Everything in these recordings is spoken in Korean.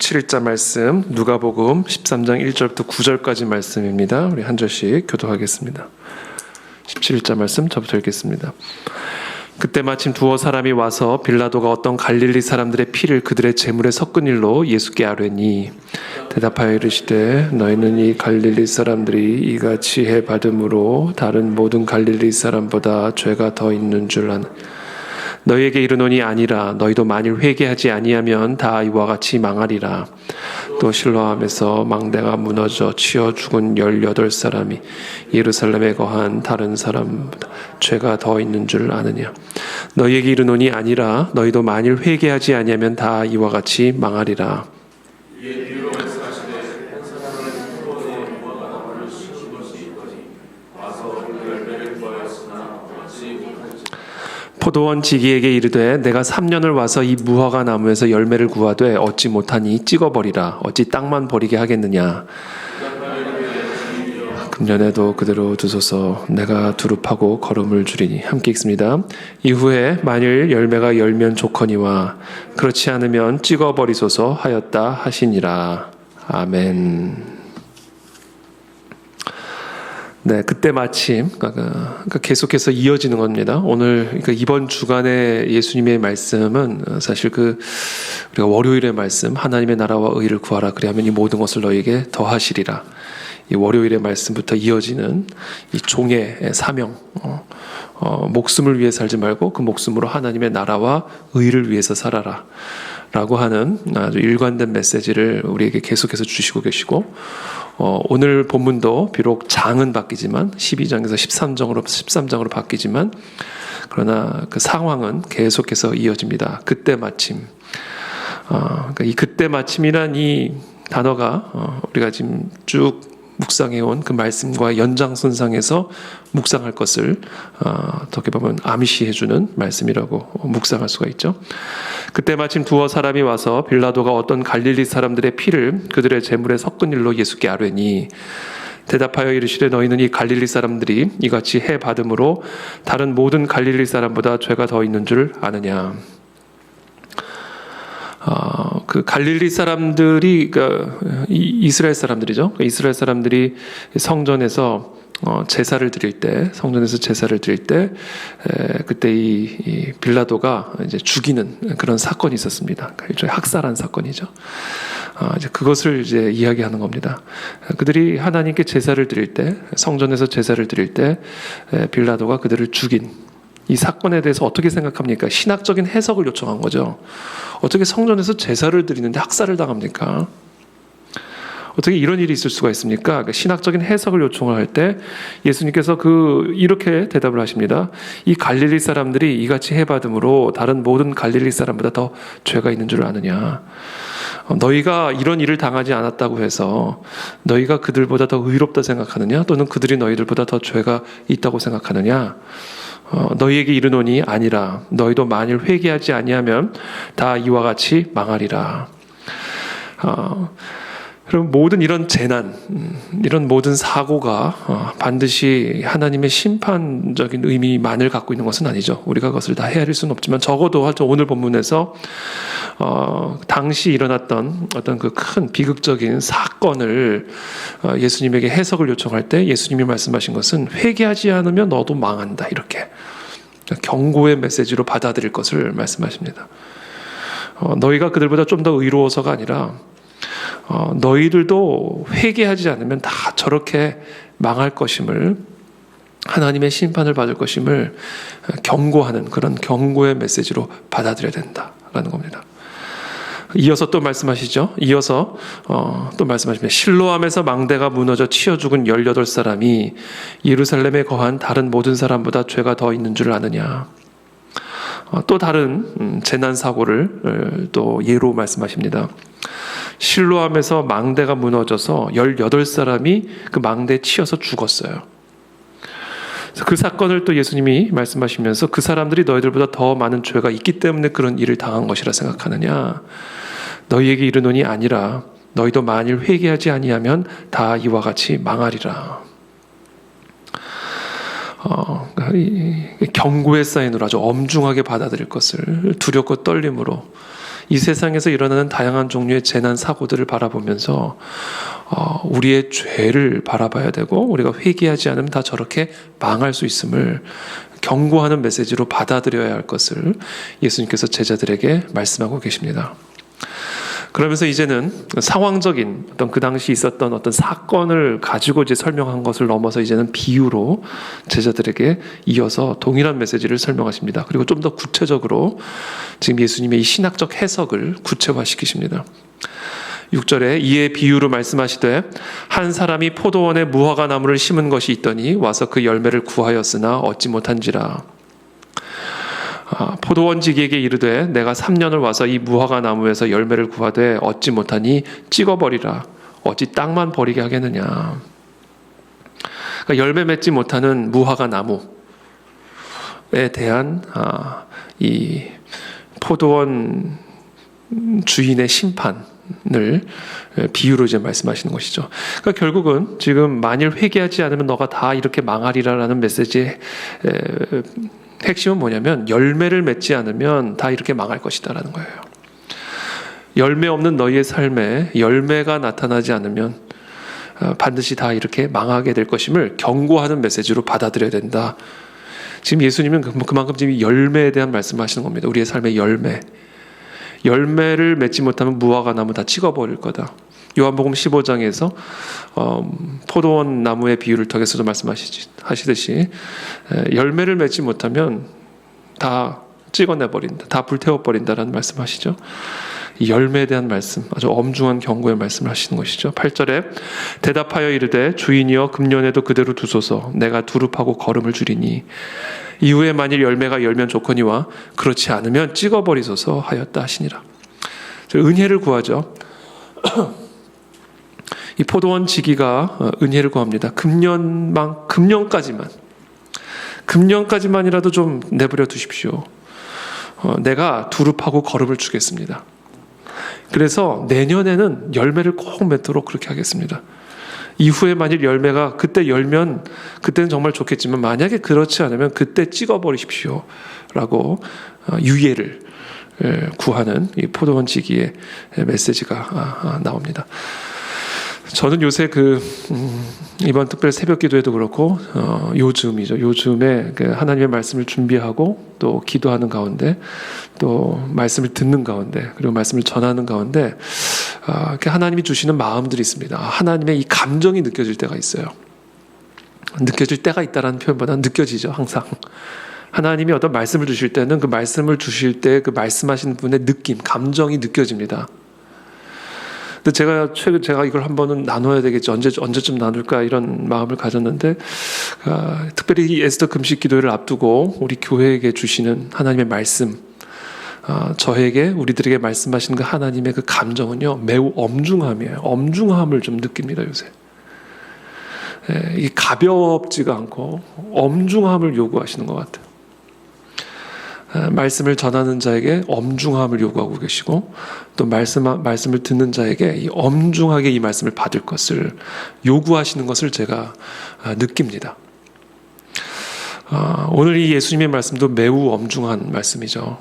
17일자 말씀 누가복음 13장 1절부터 9절까지 말씀입니다. 우리 한 절씩 교독하겠습니다. 17일자 말씀 저부터 읽겠습니다. 그때 마침 두어 사람이 와서 빌라도가 어떤 갈릴리 사람들의 피를 그들의 제물에 섞은 일로 예수께 아뢰니 대답하여 이르시되 너희는 이 갈릴리 사람들이 이같이 해 받음으로 다른 모든 갈릴리 사람보다 죄가 더 있는 줄 아나 너희에게 이르노니 아니라 너희도 만일 회개하지 아니하면 다 이와 같이 망하리라. 또 실로암에서 망대가 무너져 치어 죽은 18사람이 예루살렘에 거한 다른 사람보다 죄가 더 있는 줄 아느냐. 너희에게 이르노니 아니라 너희도 만일 회개하지 아니하면 다 이와 같이 망하리라. 포도원 지기에게 이르되 내가 3년을 와서 이 무화과 나무에서 열매를 구하되 얻지 못하니 찍어버리라. 어찌 땅만 버리게 하겠느냐. 금년에도 그대로 두소서. 내가 두릅하고 걸음을 줄이니. 함께 읽습니다. 이후에 만일 열매가 열면 좋거니와 그렇지 않으면 찍어버리소서 하였다 하시니라. 아멘. 네, 그때 마침 그러니까 계속해서 이어지는 겁니다. 오늘 그러니까 이번 주간의 예수님의 말씀은 사실 우리가 월요일의 말씀 하나님의 나라와 의를 구하라 그리하면 이 모든 것을 너희에게 더하시리라. 이 월요일의 말씀부터 이어지는 이 종의 사명, 목숨을 위해 살지 말고 그 목숨으로 하나님의 나라와 의를 위해서 살아라. 라고 하는 아주 일관된 메시지를 우리에게 계속해서 주시고 계시고, 오늘 본문도 비록 장은 바뀌지만 12장에서 13장으로 바뀌지만 그러나 그 상황은 계속해서 이어집니다. 그때 마침. 그러니까 이 그때 마침이란 이 단어가 우리가 지금 쭉 묵상해온 그 말씀과 연장선상에서 묵상할 것을 어떻게 보면 암시해주는 말씀이라고 묵상할 수가 있죠. 그때 마침 두어 사람이 와서 빌라도가 어떤 갈릴리 사람들의 피를 그들의 제물에 섞은 일로 예수께 아뢰니 대답하여 이르시되 너희는 이 갈릴리 사람들이 이같이 해 받음으로 다른 모든 갈릴리 사람보다 죄가 더 있는 줄 아느냐. 그 갈릴리 사람들이 이스라엘 사람들이죠. 이스라엘 사람들이 성전에서 제사를 드릴 때, 그때 이 빌라도가 이제 죽이는 그런 사건이 있었습니다. 일종의 학살한 사건이죠. 이제 그것을 이제 이야기하는 겁니다. 그들이 하나님께 제사를 드릴 때, 성전에서 제사를 드릴 때 빌라도가 그들을 죽인 이 사건에 대해서 어떻게 생각합니까? 신학적인 해석을 요청한 거죠. 어떻게 성전에서 제사를 드리는데 학살을 당합니까? 어떻게 이런 일이 있을 수가 있습니까? 그러니까 신학적인 해석을 요청을 할 때 예수님께서 이렇게 대답을 하십니다. 이 갈릴리 사람들이 이같이 해받음으로 다른 모든 갈릴리 사람보다 더 죄가 있는 줄 아느냐. 너희가 이런 일을 당하지 않았다고 해서 너희가 그들보다 더 의롭다 생각하느냐? 또는 그들이 너희들보다 더 죄가 있다고 생각하느냐? 너희에게 이르노니 아니라 너희도 만일 회개하지 아니하면 다 이와 같이 망하리라. 그럼 모든 이런 재난, 이런 모든 사고가 반드시 하나님의 심판적인 의미만을 갖고 있는 것은 아니죠. 우리가 그것을 다 헤아릴 수는 없지만 적어도 오늘 본문에서 당시 일어났던 어떤 그 큰 비극적인 사건을 예수님에게 해석을 요청할 때 예수님이 말씀하신 것은 회개하지 않으면 너도 망한다. 이렇게 경고의 메시지로 받아들일 것을 말씀하십니다. 너희가 그들보다 좀 더 의로워서가 아니라 너희들도 회개하지 않으면 다 저렇게 망할 것임을 하나님의 심판을 받을 것임을 경고하는 그런 경고의 메시지로 받아들여야 된다라는 겁니다. 이어서 또 말씀하시죠. 또 말씀하십니다. 실로암에서 망대가 무너져 치어 죽은 18사람이 예루살렘에 거한 다른 모든 사람보다 죄가 더 있는 줄 아느냐. 또 다른 재난 사고를 또 예로 말씀하십니다. 실로암에서 망대가 무너져서 18사람이 그 망대에 치여서 죽었어요. 그 사건을 또 예수님이 말씀하시면서 그 사람들이 너희들보다 더 많은 죄가 있기 때문에 그런 일을 당한 것이라 생각하느냐. 너희에게 이르노니 아니라 너희도 만일 회개하지 아니하면 다 이와 같이 망하리라. 경고의 사인으로 아주 엄중하게 받아들일 것을 두렵고 떨림으로 이 세상에서 일어나는 다양한 종류의 재난 사고들을 바라보면서 우리의 죄를 바라봐야 되고, 우리가 회개하지 않으면 다 저렇게 망할 수 있음을 경고하는 메시지로 받아들여야 할 것을 예수님께서 제자들에게 말씀하고 계십니다. 그러면서 이제는 상황적인 어떤 그 당시 있었던 어떤 사건을 가지고 이제 설명한 것을 넘어서 이제는 비유로 제자들에게 이어서 동일한 메시지를 설명하십니다. 그리고 좀 더 구체적으로 지금 예수님의 이 신학적 해석을 구체화시키십니다. 6절에 이에 비유로 말씀하시되 한 사람이 포도원에 무화과 나무를 심은 것이 있더니 와서 그 열매를 구하였으나 얻지 못한지라. 포도원지기에게 이르되 내가 3년을 와서 이 무화과 나무에서 열매를 구하되 얻지 못하니 찍어버리라. 어찌 땅만 버리게 하겠느냐. 그러니까 열매 맺지 못하는 무화과 나무에 대한 이 포도원 주인의 심판을 비유로 이제 말씀하시는 것이죠. 그러니까 결국은 지금 만일 회개하지 않으면 너가 다 이렇게 망하리라라는 메시지의 핵심은 뭐냐면 열매를 맺지 않으면 다 이렇게 망할 것이다라는 거예요. 열매 없는 너희의 삶에 열매가 나타나지 않으면 반드시 다 이렇게 망하게 될 것임을 경고하는 메시지로 받아들여야 된다. 지금 예수님은 그만큼 지금 열매에 대한 말씀을 하시는 겁니다. 우리의 삶의 열매. 열매를 맺지 못하면 무화과 나무 다 찍어버릴 거다. 요한복음 15장에서 포도원 나무의 비유를 통해서도 말씀하시듯이 열매를 맺지 못하면 다 찍어내버린다, 다 불태워버린다라는 말씀하시죠. 이 열매에 대한 말씀, 아주 엄중한 경고의 말씀을 하시는 것이죠. 8절에 대답하여 이르되 주인이여 금년에도 그대로 두소서 내가 두릅하고 거름을 줄이니 이후에 만일 열매가 열면 좋거니와 그렇지 않으면 찍어버리소서 하였다 하시니라. 은혜를 구하죠. 이 포도원 지기가 은혜를 구합니다. 금년까지만이라도 좀 내버려 두십시오. 내가 두릅하고 거름을 주겠습니다. 그래서 내년에는 열매를 꼭 맺도록 그렇게 하겠습니다. 이후에 만일 열매가 그때 열면 그때는 정말 좋겠지만 만약에 그렇지 않으면 그때 찍어버리십시오 라고 유예를 구하는 이 포도원 지기의 메시지가 나옵니다. 저는 요새 이번 특별 새벽 기도에도 그렇고 요즘에 하나님의 말씀을 준비하고 또 기도하는 가운데 또 말씀을 듣는 가운데 그리고 말씀을 전하는 가운데 하나님이 주시는 마음들이 있습니다. 하나님의 이 감정이 느껴질 때가 있어요. 느껴질 때가 있다라는 표현보다는 느껴지죠. 항상 하나님이 어떤 말씀을 주실 때는 그 말씀을 주실 때 그 말씀하시는 분의 느낌, 감정이 느껴집니다. 근데 제가 이걸 한 번은 나눠야 되겠지, 언제쯤 나눌까 이런 마음을 가졌는데 특별히 이 에스더 금식 기도회를 앞두고 우리 교회에게 주시는 하나님의 말씀, 저에게 우리들에게 말씀하시는 그 하나님의 그 감정은요 매우 엄중함이에요. 엄중함을 좀 느낍니다 요새. 이 가볍지가 않고 엄중함을 요구하시는 것 같아요. 말씀을 전하는 자에게 엄중함을 요구하고 계시고 또 말씀을 듣는 자에게 이 엄중하게 이 말씀을 받을 것을 요구하시는 것을 제가 느낍니다. 오늘 이 예수님의 말씀도 매우 엄중한 말씀이죠.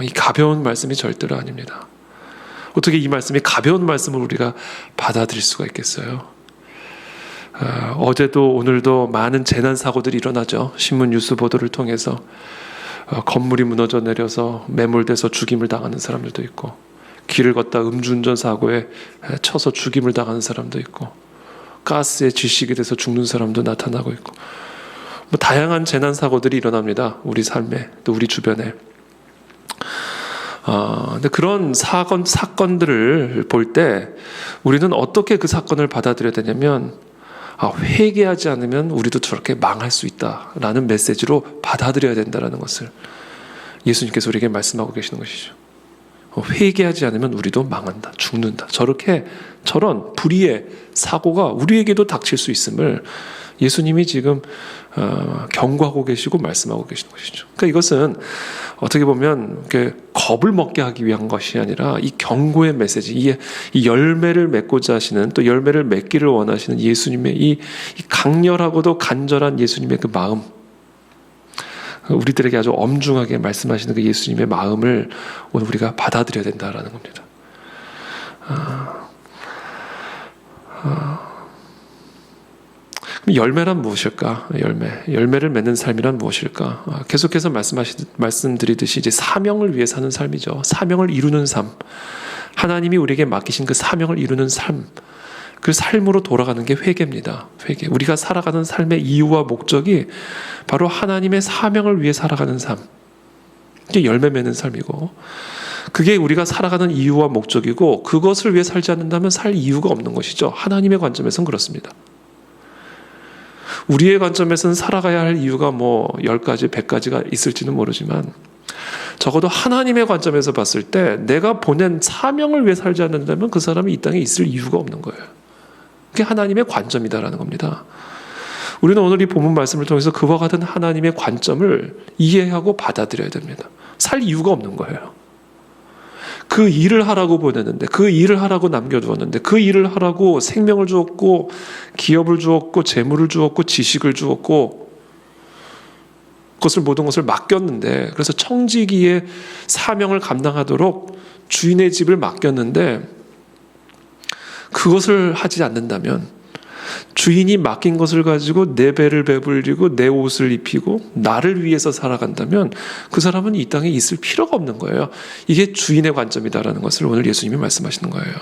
이 가벼운 말씀이 절대로 아닙니다. 어떻게 이 말씀이 가벼운 말씀을 우리가 받아들일 수가 있겠어요? 어제도 오늘도 많은 재난 사고들이 일어나죠. 신문 뉴스 보도를 통해서 건물이 무너져 내려서 매몰돼서 죽임을 당하는 사람들도 있고 길을 걷다 음주운전 사고에 쳐서 죽임을 당하는 사람도 있고 가스에 질식이 돼서 죽는 사람도 나타나고 있고 다양한 재난 사고들이 일어납니다. 우리 삶에 또 우리 주변에. 근데 그런 사건들을 볼 때 우리는 어떻게 그 사건을 받아들여야 되냐면 회개하지 않으면 우리도 저렇게 망할 수 있다라는 메시지로 받아들여야 된다는 것을 예수님께서 우리에게 말씀하고 계시는 것이죠. 회개하지 않으면 우리도 망한다, 죽는다. 저런 불의의 사고가 우리에게도 닥칠 수 있음을 예수님이 지금 경고하고 계시고 말씀하고 계시는 것이죠. 그러니까 이것은 어떻게 보면 겁을 먹게 하기 위한 것이 아니라 이 경고의 메시지, 이 열매를 맺고자 하시는 또 열매를 맺기를 원하시는 예수님의 이 강렬하고도 간절한 예수님의 그 마음, 우리들에게 아주 엄중하게 말씀하시는 그 예수님의 마음을 오늘 우리가 받아들여야 된다라는 겁니다. 그럼 열매란 무엇일까? 열매를 맺는 삶이란 무엇일까? 계속해서 말씀드리듯이 이제 사명을 위해 사는 삶이죠. 사명을 이루는 삶, 하나님이 우리에게 맡기신 그 사명을 이루는 삶, 그 삶으로 돌아가는 게 회개입니다. 회개. 우리가 살아가는 삶의 이유와 목적이 바로 하나님의 사명을 위해 살아가는 삶. 이게 열매 맺는 삶이고, 그게 우리가 살아가는 이유와 목적이고, 그것을 위해 살지 않는다면 살 이유가 없는 것이죠. 하나님의 관점에서는 그렇습니다. 우리의 관점에서는 살아가야 할 이유가 10가지, 100가지가 있을지는 모르지만, 적어도 하나님의 관점에서 봤을 때 내가 보낸 사명을 위해 살지 않는다면 그 사람이 이 땅에 있을 이유가 없는 거예요. 그게 하나님의 관점이다라는 겁니다. 우리는 오늘 이 본문 말씀을 통해서 그와 같은 하나님의 관점을 이해하고 받아들여야 됩니다. 살 이유가 없는 거예요. 그 일을 하라고 보냈는데, 그 일을 하라고 남겨두었는데, 그 일을 하라고 생명을 주었고, 기업을 주었고, 재물을 주었고, 지식을 주었고, 모든 것을 맡겼는데, 그래서 청지기의 사명을 감당하도록 주인의 집을 맡겼는데, 그것을 하지 않는다면, 주인이 맡긴 것을 가지고 내 배를 배불리고 내 옷을 입히고 나를 위해서 살아간다면 그 사람은 이 땅에 있을 필요가 없는 거예요. 이게 주인의 관점이다라는 것을 오늘 예수님이 말씀하시는 거예요.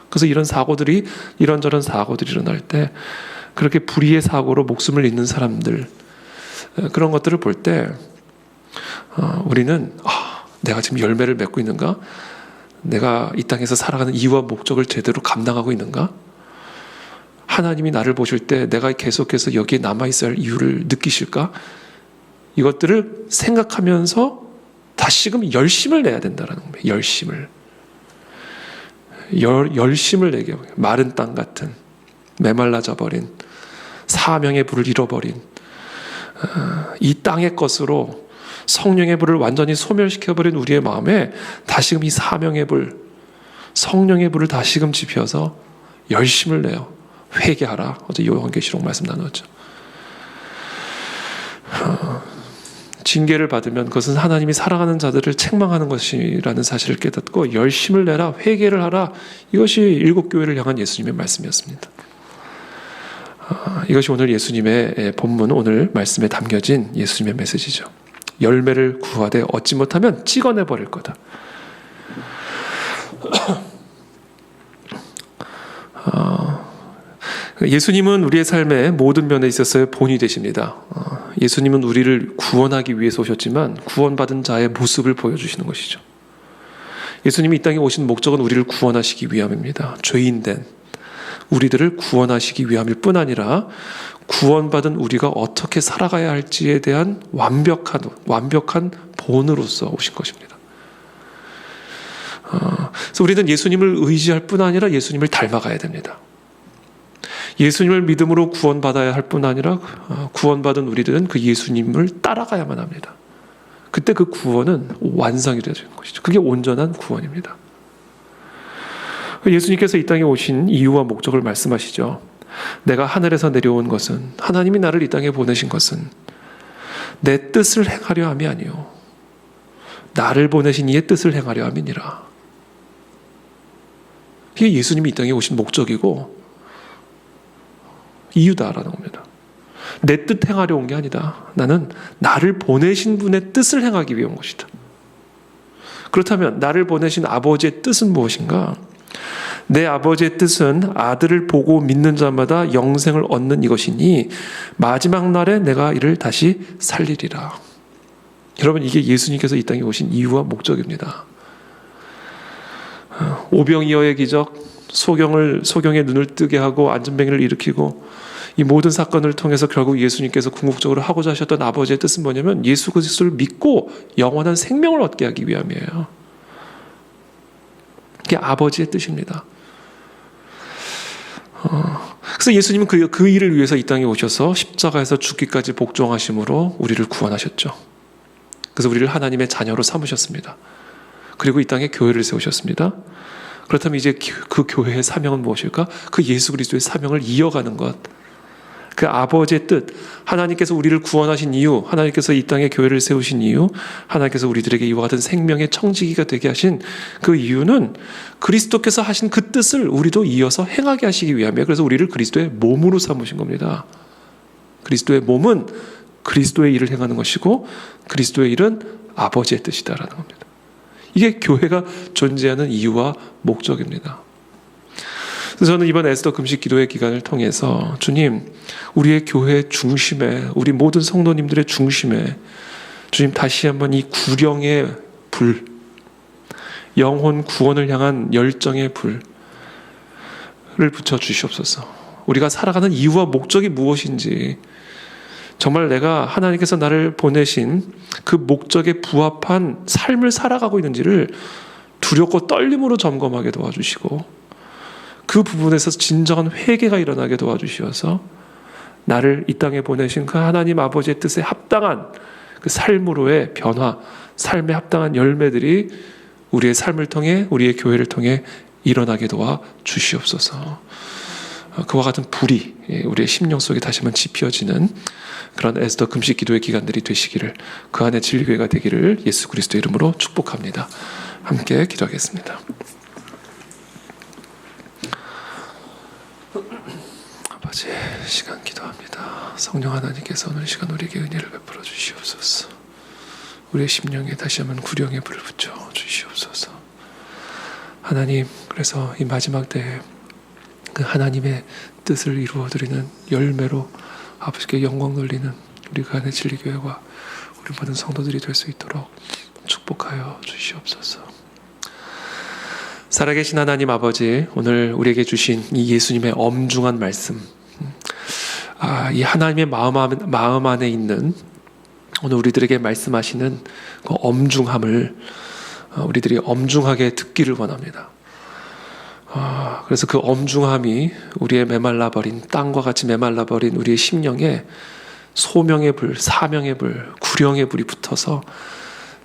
그래서 이런저런 사고들이 일어날 때, 그렇게 불의의 사고로 목숨을 잃는 사람들, 그런 것들을 볼 때 우리는 내가 지금 열매를 맺고 있는가? 내가 이 땅에서 살아가는 이유와 목적을 제대로 감당하고 있는가? 하나님이 나를 보실 때 내가 계속해서 여기에 남아있어야 할 이유를 느끼실까? 이것들을 생각하면서 다시금 열심을 내야 된다는 겁니다. 열심을 내게, 마른 땅 같은, 메말라져 버린, 사명의 불을 잃어버린 이 땅의 것으로 성령의 불을 완전히 소멸시켜버린 우리의 마음에 다시금 이 사명의 불, 성령의 불을 다시금 지펴서 열심을 내요. 회개하라. 어제 요한계시록 말씀 나눴죠. 징계를 받으면 그것은 하나님이 사랑하는 자들을 책망하는 것이라는 사실을 깨닫고 열심을 내라, 회개를 하라. 이것이 일곱 교회를 향한 예수님의 말씀이었습니다. 이것이 오늘 예수님의 본문, 오늘 말씀에 담겨진 예수님의 메시지죠. 열매를 구하되 얻지 못하면 찍어내버릴 거다. 예수님은 우리의 삶의 모든 면에 있어서의 본이 되십니다. 예수님은 우리를 구원하기 위해서 오셨지만 구원받은 자의 모습을 보여주시는 것이죠. 예수님이 이 땅에 오신 목적은 우리를 구원하시기 위함입니다. 죄인된 우리들을 구원하시기 위함일 뿐 아니라 구원받은 우리가 어떻게 살아가야 할지에 대한 완벽한 본으로서 오신 것입니다. 그래서 우리는 예수님을 의지할 뿐 아니라 예수님을 닮아가야 됩니다. 예수님을 믿음으로 구원받아야 할 뿐 아니라 구원받은 우리들은 그 예수님을 따라가야만 합니다. 그때 그 구원은 완성이 되는 것이죠. 그게 온전한 구원입니다. 예수님께서 이 땅에 오신 이유와 목적을 말씀하시죠. 내가 하늘에서 내려온 것은, 하나님이 나를 이 땅에 보내신 것은 내 뜻을 행하려 함이 아니요 나를 보내신 이의 뜻을 행하려 함이니라. 이게 예수님이 이 땅에 오신 목적이고 이유다라는 겁니다. 내 뜻 행하려 온 게 아니다. 나는 나를 보내신 분의 뜻을 행하기 위해 온 것이다. 그렇다면 나를 보내신 아버지의 뜻은 무엇인가? 내 아버지의 뜻은 아들을 보고 믿는 자마다 영생을 얻는 이것이니 마지막 날에 내가 이를 다시 살리리라. 여러분, 이게 예수님께서 이 땅에 오신 이유와 목적입니다. 오병이어의 기적, 소경의 눈을 뜨게 하고 안전뱅이를 일으키고 이 모든 사건을 통해서 결국 예수님께서 궁극적으로 하고자 하셨던 아버지의 뜻은 뭐냐면 예수 그리스도를 믿고 영원한 생명을 얻게 하기 위함이에요. 그게 아버지의 뜻입니다. 그래서 예수님은 그 일을 위해서 이 땅에 오셔서 십자가에서 죽기까지 복종하심으로 우리를 구원하셨죠. 그래서 우리를 하나님의 자녀로 삼으셨습니다. 그리고 이 땅에 교회를 세우셨습니다. 그렇다면 이제 그 교회의 사명은 무엇일까? 그 예수 그리스도의 사명을 이어가는 것, 그 아버지의 뜻, 하나님께서 우리를 구원하신 이유, 하나님께서 이 땅에 교회를 세우신 이유, 하나님께서 우리들에게 이와 같은 생명의 청지기가 되게 하신 그 이유는 그리스도께서 하신 그 뜻을 우리도 이어서 행하게 하시기 위함이에요. 그래서 우리를 그리스도의 몸으로 삼으신 겁니다. 그리스도의 몸은 그리스도의 일을 행하는 것이고 그리스도의 일은 아버지의 뜻이다라는 겁니다. 이게 교회가 존재하는 이유와 목적입니다. 그래서 저는 이번 에스더 금식 기도의 기간을 통해서 주님, 우리의 교회 중심에, 우리 모든 성도님들의 중심에 주님 다시 한번 이 구령의 불, 영혼 구원을 향한 열정의 불을 붙여 주시옵소서. 우리가 살아가는 이유와 목적이 무엇인지, 정말 내가 하나님께서 나를 보내신 그 목적에 부합한 삶을 살아가고 있는지를 두렵고 떨림으로 점검하게 도와주시고, 그 부분에서 진정한 회개가 일어나게 도와주시어서 나를 이 땅에 보내신 그 하나님 아버지의 뜻에 합당한 그 삶으로의 변화, 삶에 합당한 열매들이 우리의 삶을 통해, 우리의 교회를 통해 일어나게 도와주시옵소서. 그와 같은 불이 우리의 심령 속에 다시 한번 지펴지는 그런 에스더 금식 기도의 기간들이 되시기를, 그 안에 진리교회가 되기를 예수 그리스도 이름으로 축복합니다. 함께 기도하겠습니다. 아버지, 시간 기도합니다. 성령 하나님께서 오늘 시간 우리에게 은혜를 베풀어 주시옵소서. 우리의 심령에 다시 한번 구령의 불을 붙여 주시옵소서. 하나님, 그래서 이 마지막 때에 그 하나님의 뜻을 이루어드리는 열매로 아버지께 영광 돌리는 우리 그 안에 진리교회와 우리 모든 성도들이 될 수 있도록 축복하여 주시옵소서. 살아계신 하나님 아버지, 오늘 우리에게 주신 이 예수님의 엄중한 말씀, 이 하나님의 마음 안에 있는 오늘 우리들에게 말씀하시는 그 엄중함을 우리들이 엄중하게 듣기를 원합니다. 그래서 그 엄중함이 우리의 메말라버린, 땅과 같이 메말라버린 우리의 심령에 소명의 불, 사명의 불, 구령의 불이 붙어서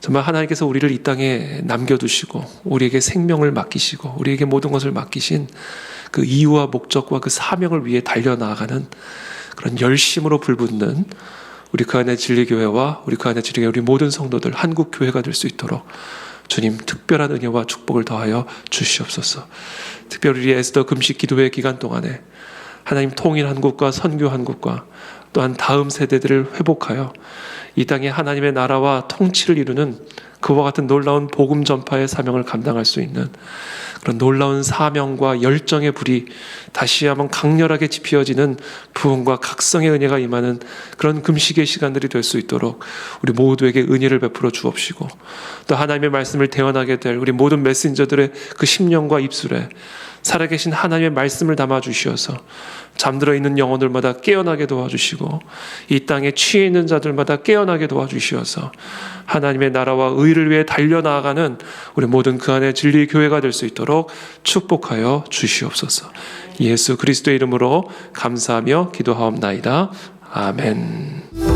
정말 하나님께서 우리를 이 땅에 남겨두시고 우리에게 생명을 맡기시고 우리에게 모든 것을 맡기신 그 이유와 목적과 그 사명을 위해 달려나가는 그런 열심으로 불붙는 우리 그 안에 진리교회와 우리 그 안에 진리교회 우리 모든 성도들 한국교회가 될 수 있도록 주님 특별한 은혜와 축복을 더하여 주시옵소서. 특별히 우리 에스더 금식 기도회 기간 동안에 하나님 통일 한국과 선교 한국과 또한 다음 세대들을 회복하여 이 땅에 하나님의 나라와 통치를 이루는 그와 같은 놀라운 복음 전파의 사명을 감당할 수 있는 그런 놀라운 사명과 열정의 불이 다시 한번 강렬하게 지피어지는 부흥과 각성의 은혜가 임하는 그런 금식의 시간들이 될 수 있도록 우리 모두에게 은혜를 베풀어 주옵시고, 또 하나님의 말씀을 대언하게 될 우리 모든 메신저들의 그 심령과 입술에 살아계신 하나님의 말씀을 담아주시어서 잠들어 있는 영혼들마다 깨어나게 도와주시고 이 땅에 취해 있는 자들마다 깨어나게 도와주시어서 하나님의 나라와 의를 위해 달려나가는 우리 모든 그 안에 진리의 교회가 될 수 있도록 축복하여 주시옵소서. 예수 그리스도의 이름으로 감사하며 기도하옵나이다. 아멘.